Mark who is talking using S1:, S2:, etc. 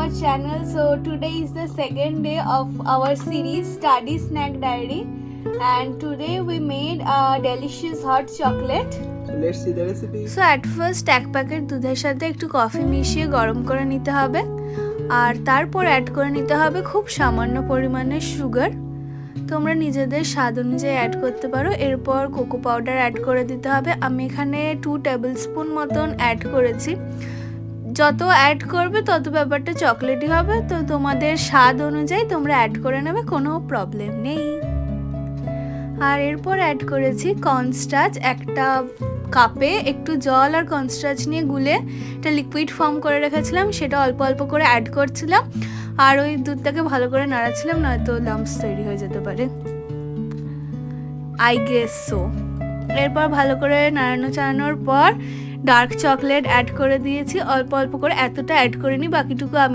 S1: our channel. So today is the second day of our series Study Snack Diary, and today we made a delicious hot chocolate.
S2: So let's see the recipe.
S1: So at first এক packet দুধের সাথে একটু coffee মিশিয়ে গরম করে নিতে হবে, আর তারপর অ্যাড করে নিতে হবে খুব সামান্য পরিমাণে সুগার। তোমরা নিজেদের স্বাদ অনুযায়ী অ্যাড করতে পারো। এরপর কোকো পাউডার অ্যাড করে দিতে হবে। আমি এখানে 2 টেবিলস্পুন মতন অ্যাড করেছি। যত অ্যাড করবে তত ব্যাপারটা চকলেটই হবে, তো তোমাদের স্বাদ অনুযায়ী তোমরা অ্যাড করে নেবে, কোনো প্রবলেম নেই। আর এরপর অ্যাড করেছি কর্নস্টার্চ। একটা কাপে একটু জল আর কর্নস্টার্চ নিয়ে গুলে একটা লিকুইড ফর্ম করে রেখেছিলাম, সেটা অল্প অল্প করে অ্যাড করছিলাম আর ওই দুধটাকে ভালো করে নাড়াচ্ছিলাম, নয়তো লাম্পস তৈরি হয়ে যেতে পারে। I guess so. এরপর ভালো করে নাড়ানো চাড়ানোর পর ডার্ক চকলেট অ্যাড করে দিয়েছি অল্প অল্প করে, এতটা অ্যাড করিনি, বাকিটুকু আমি